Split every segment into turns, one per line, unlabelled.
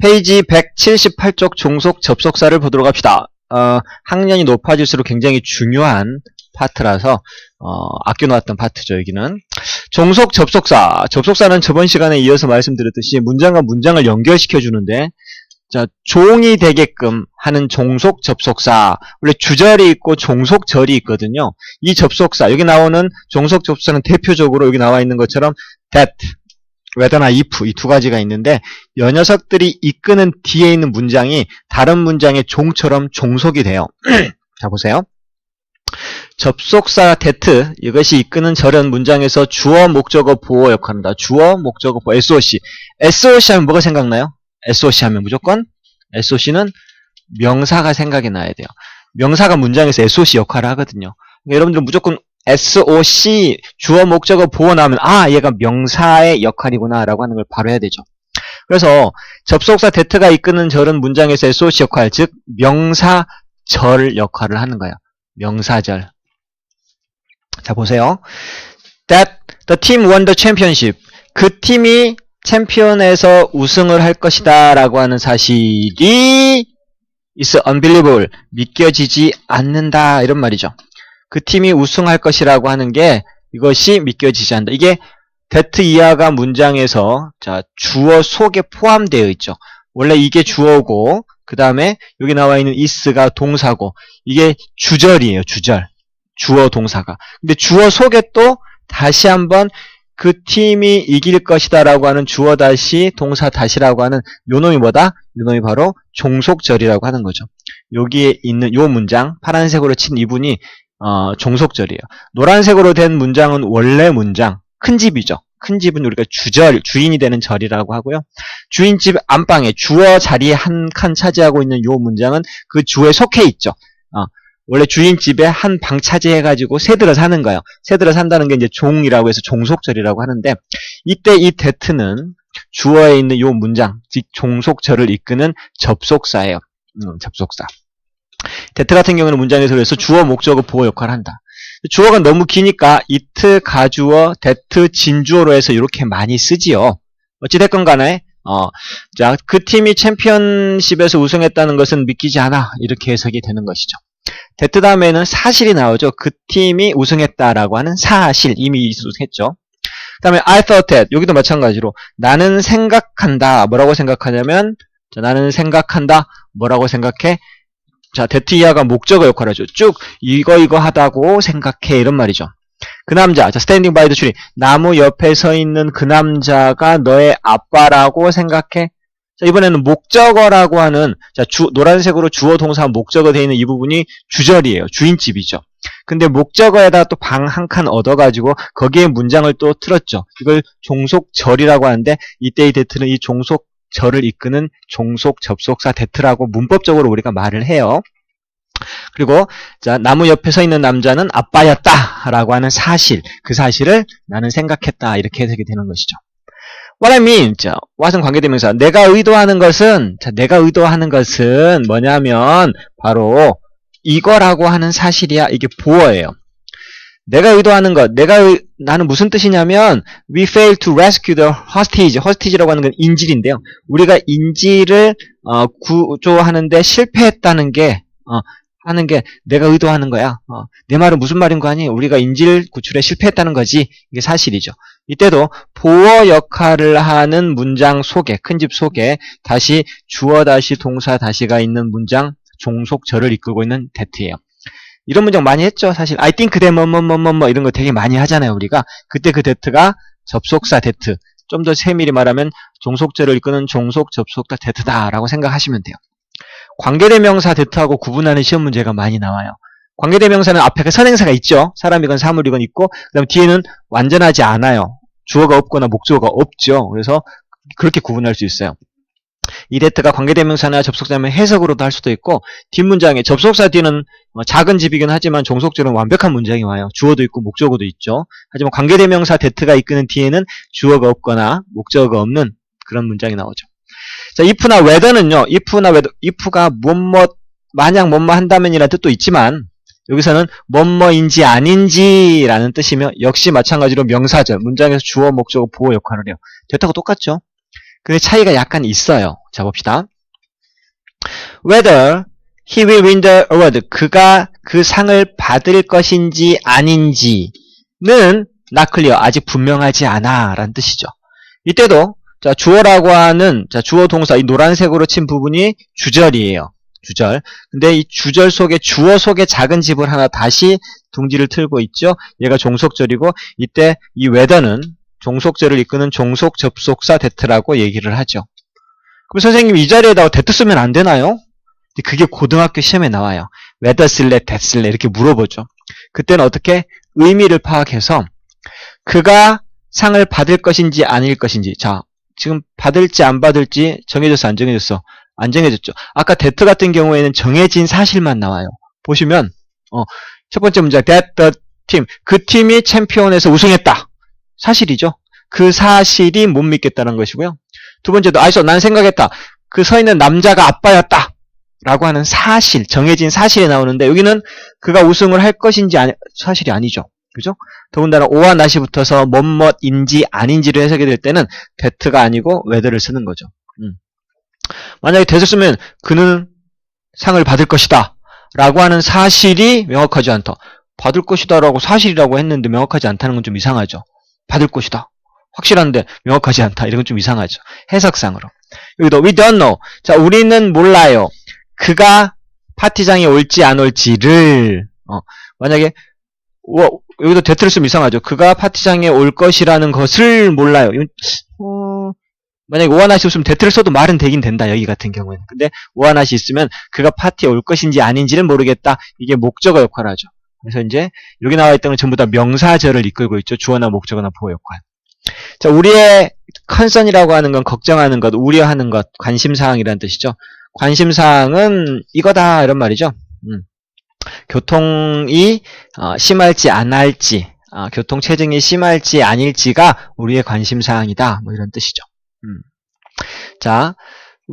페이지 178쪽 종속 접속사를 보도록 합시다. 학년이 높아질수록 굉장히 중요한 파트라서 아껴놓았던 파트죠. 여기는 종속 접속사. 접속사는 저번 시간에 이어서 말씀드렸듯이 문장과 문장을 연결시켜 주는데, 자, 종이 되게끔 하는 종속 접속사. 원래 주절이 있고 종속절이 있거든요. 이 접속사, 여기 나오는 종속 접속사는 대표적으로 여기 나와 있는 것처럼 that, whether나 if, 이 두 가지가 있는데, 이 녀석들이 이끄는 뒤에 있는 문장이 다른 문장의 종처럼 종속이 돼요. 자, 보세요. 접속사 that, 이것이 이끄는 저런 문장에서 주어, 목적어, 보어 역할을 한다. 주어, 목적어, 보어, SOC. SOC 하면 뭐가 생각나요? SOC 하면 무조건 SOC는 명사가 생각이 나야 돼요. 명사가 문장에서 SOC 역할을 하거든요. 그러니까 여러분들은 무조건 SOC, 주어, 목적어, 보어 나오면 얘가 명사의 역할이구나 라고 하는 걸 바로 해야 되죠. 그래서 접속사 that가 이끄는 저런 문장에서 SOC 역할, 즉 명사절 역할을 하는 거예요. 명사절. 자, 보세요. That the team won the championship. 그 팀이 챔피언에서 우승을 할 것이다 라고 하는 사실이 is unbelievable. 믿겨지지 않는다, 이런 말이죠. 그 팀이 우승할 것이라고 하는 게 이것이 믿겨지지 않는다. 이게 that 이하가 문장에서 자, 주어 속에 포함되어 있죠. 원래 이게 주어고 그 다음에 여기 나와 있는 is가 동사고, 이게 주절이에요. 주절. 주어 동사가. 근데 주어 속에 또 다시 한번 그 팀이 이길 것이다 라고 하는 주어 다시 동사 다시라고 하는 요 놈이 뭐다? 요 놈이 바로 종속절이라고 하는 거죠. 여기에 있는 요 문장, 파란색으로 친 이분이 종속절이에요. 노란색으로 된 문장은 원래 문장, 큰 집이죠. 큰 집은 우리가 주절, 주인이 되는 절이라고 하고요. 주인집 안방에 주어 자리에 한 칸 차지하고 있는 요 문장은 그 주에 속해 있죠. 원래 주인집에 한 방 차지해가지고 새들어 사는 거예요. 새들어 산다는 게 이제 종이라고 해서 종속절이라고 하는데, 이때 이 that는 주어에 있는 요 문장, 즉 종속절을 이끄는 접속사예요. 접속사. that 같은 경우는 문장에서 그래서 주어, 목적어, 보어 역할을 한다. 주어가 너무 기니까 it, 가주어, that, 진주어로 해서 이렇게 많이 쓰지요. 어찌됐건 간에 자, 그 팀이 챔피언십에서 우승했다는 것은 믿기지 않아, 이렇게 해석이 되는 것이죠. that 다음에는 사실이 나오죠. 그 팀이 우승했다라고 하는 사실, 이미 우승했죠. 그 다음에 I thought that, 여기도 마찬가지로 나는 생각한다. 뭐라고 생각하냐면, 자, 나는 생각한다. 뭐라고 생각해? 자, that 이하가 목적어 역할을 하죠. 쭉 이거 하다고 생각해, 이런 말이죠. 그 남자, 자, standing by the tree, 나무 옆에 서 있는 그 남자가 너의 아빠라고 생각해. 자, 이번에는 목적어라고 하는, 자, 노란색으로 주어 동사 목적어 되어 있는 이 부분이 주절이에요. 주인집이죠. 근데 목적어에다 또 방 한 칸 얻어가지고 거기에 문장을 또 틀었죠. 이걸 종속절이라고 하는데, 이때의 that는 이 종속절을 이끄는 종속 접속사 that라고 문법적으로 우리가 말을 해요. 그리고 자, 나무 옆에 서 있는 남자는 아빠였다 라고 하는 사실, 그 사실을 나는 생각했다, 이렇게 해석이 되는 것이죠. What I mean, 자, what은 관계대명사. 내가 의도하는 것은 뭐냐면 바로 이거라고 하는 사실이야. 이게 보어예요. 내가 의도하는 것, 나는 무슨 뜻이냐면 we failed to rescue the hostage. hostage라고 하는 건 인질인데요. 우리가 인질을 구조하는데 실패했다는 게 하는 게 내가 의도하는 거야. 내 말은 무슨 말인 거 아니? 우리가 인질 구출에 실패했다는 거지. 이게 사실이죠. 이때도 보어 역할을 하는 문장 속에, 큰 집 속에 다시 주어 다시 동사 다시가 있는 문장, 종속절을 이끌고 있는 that예요. 이런 문장 많이 했죠. 사실 I think that 뭐 이런 거 되게 많이 하잖아요. 우리가 그때 그 that가 접속사 that, 좀 더 세밀히 말하면 종속절을 이끄는 종속 접속사 that다라고 생각하시면 돼요. 관계대명사 that하고 구분하는 시험 문제가 많이 나와요. 관계대명사는 앞에 선행사가 있죠. 사람이건 사물이건 있고, 그 다음 뒤에는 완전하지 않아요. 주어가 없거나 목적어가 없죠. 그래서 그렇게 구분할 수 있어요. 이 that가 관계대명사나 접속사면 해석으로도 할 수도 있고, 뒷문장에 접속사 뒤는 작은 집이긴 하지만 종속절은 완벽한 문장이 와요. 주어도 있고 목적어도 있죠. 하지만 관계대명사 that가 이끄는 뒤에는 주어가 없거나 목적어가 없는 그런 문장이 나오죠. 자, if나 whether는요, if가 만약 뭐뭐 한다면이라는 뜻도 있지만, 여기서는 뭐뭐인지 아닌지라는 뜻이며, 역시 마찬가지로 명사절, 문장에서 주어, 목적어, 보어 역할을 해요. that하고 똑같죠? 근데 차이가 약간 있어요. 자, 봅시다. Whether he will win the award. 그가 그 상을 받을 것인지 아닌지는 not clear. 아직 분명하지 않아. 라는 뜻이죠. 이때도 자, 주어라고 하는 자, 주어 동사 이 노란색으로 친 부분이 주절이에요. 주절. 근데 이 주절 속에 주어 속에 작은 집을 하나 다시 둥지를 틀고 있죠. 얘가 종속절이고 이때 이 whether는 종속절을 이끄는 종속 접속사 that라고 얘기를 하죠. 그럼 선생님 이 자리에다가 that 쓰면 안 되나요? 그게 고등학교 시험에 나와요. whether 쓸래 that 쓸래 이렇게 물어보죠. 그때는 어떻게 의미를 파악해서 그가 상을 받을 것인지 아닐 것인지 자 지금 받을지 안 받을지 정해졌어 안 정해졌어? 안 정해졌죠. 아까 that 같은 경우에는 정해진 사실만 나와요. 보시면 첫 번째 문제 that the team 그 팀이 챔피언에서 우승했다. 사실이죠. 그 사실이 못 믿겠다는 것이고요. 두 번째도 난 생각했다. 그 서 있는 남자가 아빠였다. 라고 하는 사실, 정해진 사실이 나오는데 여기는 그가 우승을 할 것인지 사실이 아니죠. 그죠? 더군다나 오와 낫이 붙어서 뭐뭐인지 아닌지를 해석이 될 때는 that가 아니고 whether를 쓰는 거죠. 만약에 that을 쓰면 그는 상을 받을 것이다. 라고 하는 사실이 명확하지 않다. 받을 것이다 라고 사실이라고 했는데 명확하지 않다는 건 좀 이상하죠. 받을 것이다. 확실한데 명확하지 않다. 이런 건 좀 이상하죠. 해석상으로. 여기도 we don't know. 자, 우리는 몰라요. 그가 파티장에 올지 안 올지를 만약에 여기도 that를 쓰면 이상하죠. 그가 파티장에 올 것이라는 것을 몰라요. 만약에 오하나시 없으면 that를 써도 말은 되긴 된다. 여기 같은 경우에는. 근데 오하나시 있으면 그가 파티에 올 것인지 아닌지는 모르겠다. 이게 목적어 역할을 하죠. 그래서 이제 여기 나와 있던 건 전부 다 명사절을 이끌고 있죠. 주어나 목적어나 보호 역할. 자, 우리의 컨선이라고 하는 건 걱정하는 것, 우려하는 것, 관심사항이라는 뜻이죠. 관심사항은 이거다 이런 말이죠. 교통이 심할지 안 할지, 교통체증이 심할지 아닐지가 우리의 관심사항이다. 뭐 이런 뜻이죠. 자,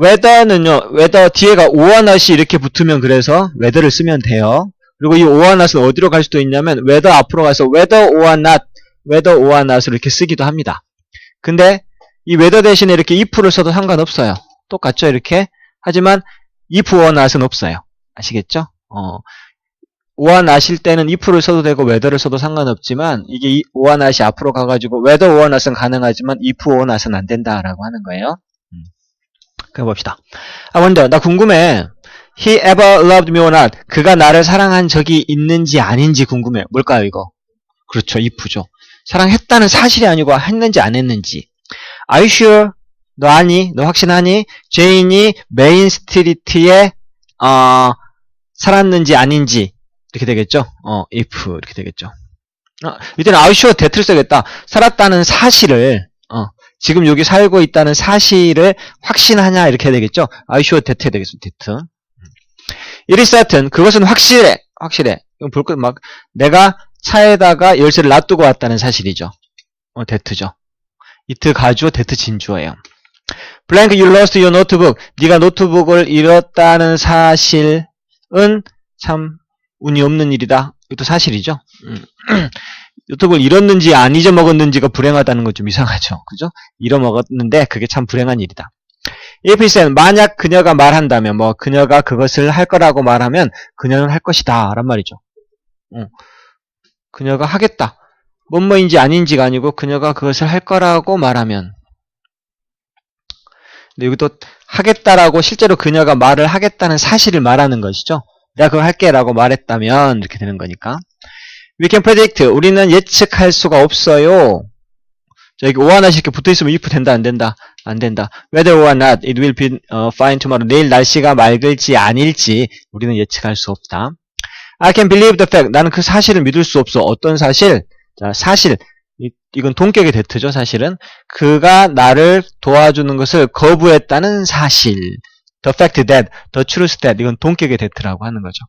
whether는요, whether 뒤에가 오와 not이 이렇게 붙으면 그래서 whether를 쓰면 돼요. 그리고 이 오와 not은 어디로 갈 수도 있냐면 whether 앞으로 가서 whether or not, whether or not을 이렇게 쓰기도 합니다. 근데 이 whether 대신에 이렇게 if를 써도 상관없어요. 똑같죠, 이렇게. 하지만 if or not은 없어요. 아시겠죠? or not일 때는 if를 써도 되고 whether를 써도 상관없지만 이게 or not이 앞으로 가가지고 whether or not은 가능하지만 if or not은 안 된다라고 하는 거예요. 그럼 봅시다. 나 궁금해. He ever loved me or not? 그가 나를 사랑한 적이 있는지 아닌지 궁금해. 뭘까요, 이거? 그렇죠, if죠. 사랑했다는 사실이 아니고 했는지 안 했는지. Are you sure? 너 아니? 너 확신하니? 제인이 메인 스트리트에 살았는지 아닌지 이렇게 되겠죠? if 이렇게 되겠죠. 이때는 are you sure that를 써야겠다. 살았다는 사실을 지금 여기 살고 있다는 사실을 확신하냐 이렇게 해야 되겠죠? Are you sure that 해야 되겠죠? that. It is certain. 그것은 확실해. 이건 볼 것 막 내가 차에다가 열쇠를 놔두고 왔다는 사실이죠. that죠. it 가주어, that 진주어예요. Blank, you lost your notebook. 네가 노트북을 잃었다는 사실은 참 운이 없는 일이다. 이것도 사실이죠. 노트북을 잃었는지 안 잊어먹었는지가 불행하다는 건 좀 이상하죠. 그죠? 잃어먹었는데 그게 참 불행한 일이다. If he said, 만약 그녀가 말한다면, 그녀가 그것을 할 거라고 말하면 그녀는 할 것이다 란 말이죠. 그녀가 하겠다. 뭐뭐인지 아닌지가 아니고 그녀가 그것을 할 거라고 말하면. 근데 여기도 하겠다라고 실제로 그녀가 말을 하겠다는 사실을 말하는 것이죠. 내가 그걸 할게 라고 말했다면 이렇게 되는 거니까. We can predict. 우리는 예측할 수가 없어요. 자, 여기 or not 이렇게 붙어있으면 if 된다 안 된다? 안 된다. Whether or not it will be fine tomorrow. 내일 날씨가 맑을지 아닐지 우리는 예측할 수 없다. I can believe the fact. 나는 그 사실을 믿을 수 없어. 어떤 사실? 자, 사실. 이건 동격의 대트죠, 사실은. 그가 나를 도와주는 것을 거부했다는 사실. The fact that, the truth that. 이건 동격의 대트라고 하는 거죠.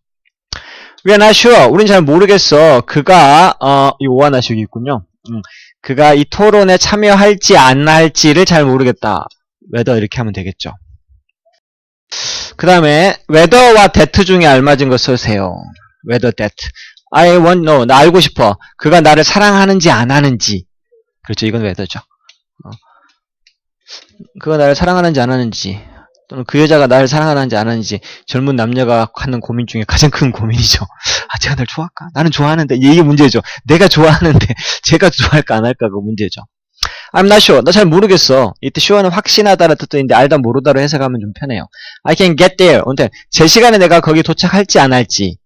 We are not sure. 우린 잘 모르겠어. 그가, 이 오하나식이 있군요. 그가 이 토론에 참여할지 안 할지를 잘 모르겠다. whether 이렇게 하면 되겠죠. 그 다음에 whether와 that 중에 알맞은 거 쓰세요. whether that. I want to know. 나 알고 싶어. 그가 나를 사랑하는지 안 하는지. 그렇죠. 이건 whether죠. 그가 나를 사랑하는지 안 하는지. 또는 그 여자가 나를 사랑하는지 안 하는지 젊은 남녀가 하는 고민 중에 가장 큰 고민이죠. 아, 제가 날 좋아할까? 나는 좋아하는데. 이게 문제죠. 내가 좋아하는데 제가 좋아할까 안 할까가 문제죠. I'm not sure. 나 잘 모르겠어. 이때 sure는 확신하다라는 뜻도 있는데 알다 모르다로 해석하면 좀 편해요. I can get there. 근데 제 시간에 내가 거기 도착할지 안 할지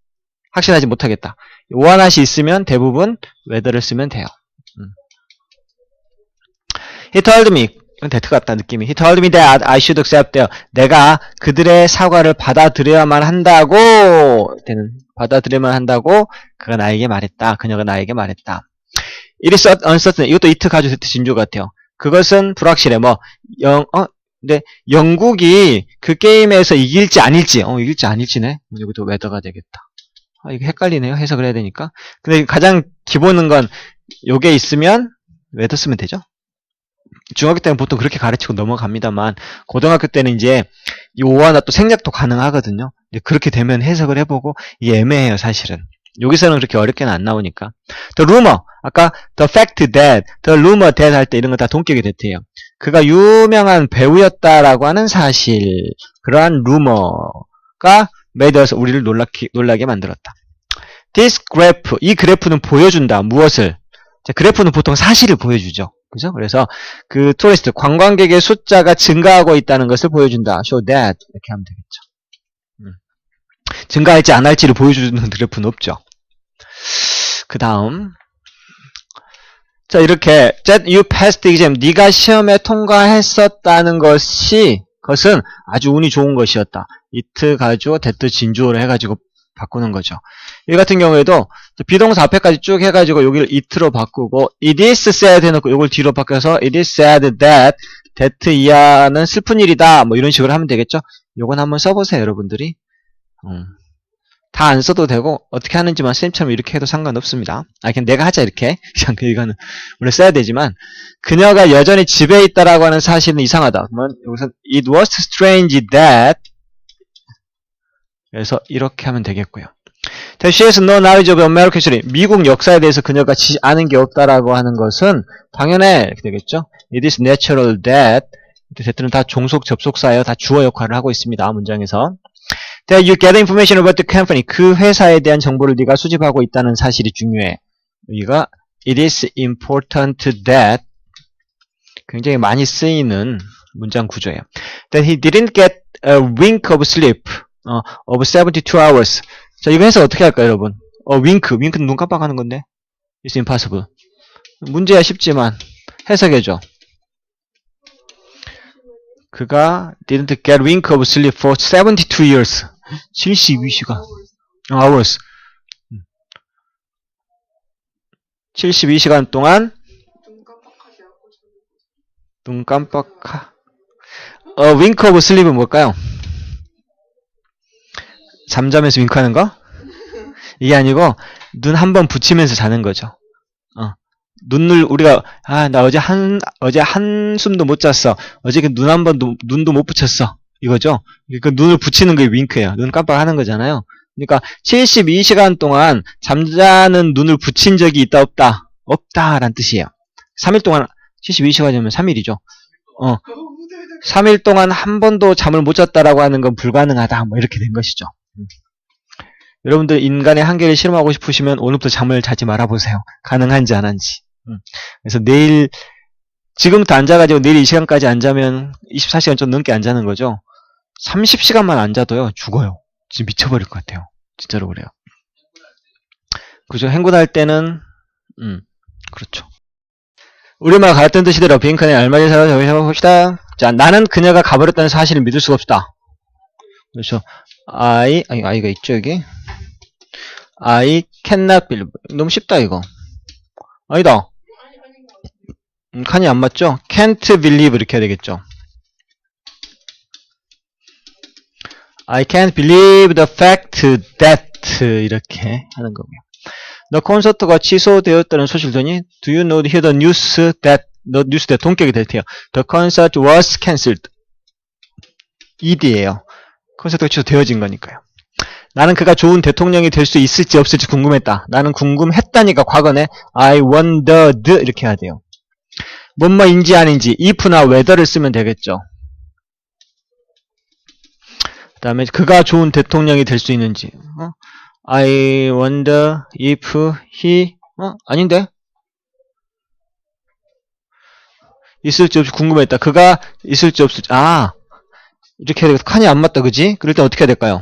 확신하지 못하겠다. 오한하시 있으면 대부분 whether를 쓰면 돼요. He told me. 이건 대트 같다 느낌이. He told me that I should accept their. 내가 그들의 사과를 받아들여야만 한다고. 때는 받아들여야만 한다고 그가 나에게 말했다. 그녀가 나에게 말했다. It is uncertain. 이것도 it 가지고 세트 진조 같아요. 그것은 불확실해. 근데 영국이 그 게임에서 이길지 아닐지. 이길지 아닐지네. 여기도 whether가 되겠다. 이게 헷갈리네요. 해석을 해야 되니까. 근데 가장 기본은 건 요게 있으면 whether 쓰면 되죠. 중학교 때는 보통 그렇게 가르치고 넘어갑니다만 고등학교 때는 이제 이 오하나 또 생략도 가능하거든요. 근데 그렇게 되면 해석을 해보고 이게 애매해요, 사실은. 여기서는 그렇게 어렵게는 안 나오니까. The rumor, 아까 the fact that, the rumor that 할 때 이런 거 다 동격이 됐대요. 그가 유명한 배우였다라고 하는 사실, 그러한 루머가 made us 우리를 놀라게 만들었다. This graph, 이 그래프는 보여준다. 무엇을? 자, 그래프는 보통 사실을 보여주죠. 그죠? 그래서 그 토리스트 관광객의 숫자가 증가하고 있다는 것을 보여준다. Show that 이렇게 하면 되겠죠. 증가할지 안 할지를 보여주는 그래프는 없죠. 그 다음 자 이렇게 that you passed the exam 네가 시험에 통과했었다는 것은 아주 운이 좋은 것이었다. it 가지고 that 진주어를 해가지고 바꾸는 거죠. 이 같은 경우에도 비동사 앞에까지 쭉 해가지고 여기를 it로 바꾸고 it is sad 해놓고 이걸 뒤로 바꿔서 it is sad that 이하는 슬픈 일이다 뭐 이런 식으로 하면 되겠죠. 요건 한번 써보세요 여러분들이. 다 안 써도 되고 어떻게 하는지만 쌤처럼 이렇게 해도 상관없습니다. 그냥 내가 하자 이렇게. 그냥 이거는 원래 써야 되지만 그녀가 여전히 집에 있다라고 하는 사실은 이상하다. 그러면 여기서 it was strange that 그래서 이렇게 하면 되겠고요. She has no knowledge of American history. 미국 역사에 대해서 그녀가 아는 게 없다라고 하는 것은 당연해 이렇게 되겠죠. It is natural that that는 다 종속 접속사예요. 다 주어 역할을 하고 있습니다. 문장에서. That you get information about the company. 그 회사에 대한 정보를 네가 수집하고 있다는 사실이 중요해. 여기가 it is important that 굉장히 많이 쓰이는 문장 구조예요. That he didn't get a wink of sleep of 72 hours. 자, 이거 해서 어떻게 할까요, 여러분? 윙크는 눈 깜빡하는 건데. It's impossible. 문제야 쉽지만 해석해줘. 그가 didn't get wink of sleep for 72 years. 72시간. hours. 72시간 동안 눈 깜빡하. wink of sleep은 뭘까요? 잠자면서 윙크하는 거? 이게 아니고 눈 한 번 붙이면서 자는 거죠. 눈을 우리가 나 어제 한숨도 못 잤어. 어제 눈 한 번도 눈도 못 붙였어. 이거죠. 그 눈을 붙이는 게 윙크예요. 눈 깜빡하는 거잖아요. 그러니까 72시간 동안 잠자는 눈을 붙인 적이 있다 없다? 없다라는 뜻이에요. 3일 동안 72시간이면 3일이죠. 3일 동안 한 번도 잠을 못 잤다라고 하는 건 불가능하다. 뭐 이렇게 된 것이죠. 여러분들 인간의 한계를 실험하고 싶으시면 오늘부터 잠을 자지 말아보세요. 가능한지 안 한지. 그래서 내일 지금부터 안 자가지고 내일 이 시간까지 안 자면 24시간 좀 넘게 안 자는 거죠. 30시간만 안 자도요 죽어요. 지금 미쳐버릴 것 같아요. 진짜로 그래요. 그죠? 행군할 때는 그렇죠. 우리말 가르쳤던 뜻이대로 빈칸에 알맞은 사람을 해봅시다. 자, 나는 그녀가 가버렸다는 사실을 믿을 수가 없다. 그렇죠. 아이가 있죠 여기. I cannot believe. 너무 쉽다 이거. 아니다. 칸이 안 맞죠? Can't believe 이렇게 해야 되겠죠. I can't believe the fact that 이렇게 하는 거고요. The 콘서트가 취소되었다는 소식을 듣니 Do you know hear the news that 동격이 될 테요. The concert was cancelled. ED예요. 콘서트가 취소되어진 거니까요. 나는 그가 좋은 대통령이 될 수 있을지 없을지 궁금했다. 나는 궁금했다니까 과거네 I wondered 이렇게 해야 돼요. 뭐뭐인지 아닌지 if나 whether를 쓰면 되겠죠. 다음에 그가 좋은 대통령이 될 수 있는지. I wonder if he 아닌데? 있을지 없을지 궁금했다. 그가 있을지 없을지. 이렇게 해야 되겠다. 칸이 안 맞다, 그지? 그럴 땐 어떻게 해야 될까요?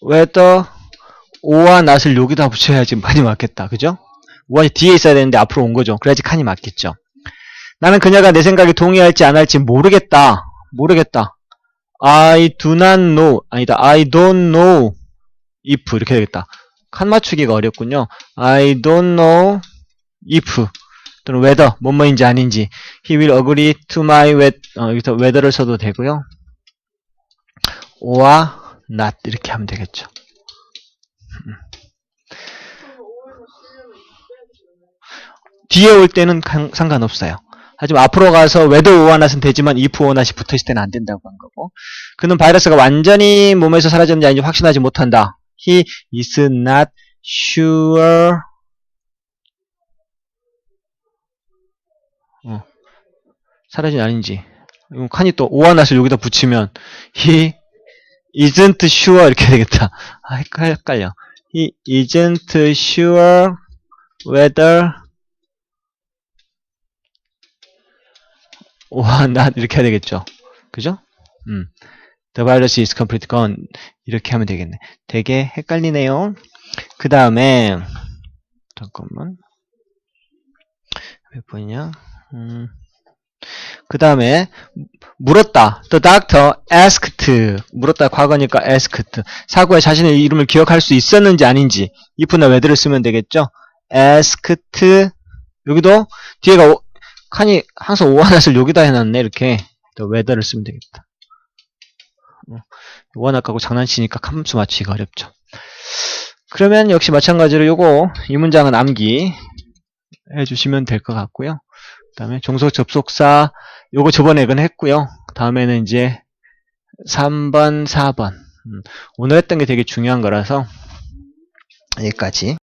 whether 오와 not을 여기다 붙여야지 많이 맞겠다. 그죠? 오가 뒤에 있어야 되는데 앞으로 온 거죠. 그래야지 칸이 맞겠죠. 나는 그녀가 내 생각에 동의할지 안 할지 모르겠다. I do not know. 아니다. I don't know if 이렇게 되겠다. 칸 맞추기가 어렵군요. I don't know if 또는 whether 뭐뭐인지 아닌지 he will agree to my 여기서 whether를 써도 되고요. or not 이렇게 하면 되겠죠. 뒤에 올 때는 상관없어요. 하지만 앞으로 가서 whether or not은 되지만 if or not이 붙어있을 때는 안 된다고 한 거고, 그는 바이러스가 완전히 몸에서 사라졌는지 아닌지 확신하지 못한다. He is not sure. 사라진지 아닌지. 칸이 또 or not을 여기다 붙이면 he isn't sure 이렇게 되겠다. 헷갈려. He isn't sure whether or not 이렇게 해야 되겠죠. 그죠? The virus is completely gone. 이렇게 하면 되겠네. 되게 헷갈리네요. 그 다음에 잠깐만 몇 번이냐? 그 다음에 물었다. The doctor asked. 물었다 과거니까 asked. 사고에 자신의 이름을 기억할 수 있었는지 아닌지 if나 whether를 쓰면 되겠죠. asked. 여기도 뒤에가 칸이 항상 오하나를 여기다 해놨네. 이렇게 the whether를 쓰면 되겠다. 오하나 갖고 장난치니까 칸수 맞추기가 어렵죠. 그러면 역시 마찬가지로 요거 이 문장은 암기 해주시면 될 것 같고요. 그 다음에 종속 접속사 요거 저번에 이건 했고요. 다음에는 이제 3번, 4번 오늘 했던 게 되게 중요한 거라서 여기까지.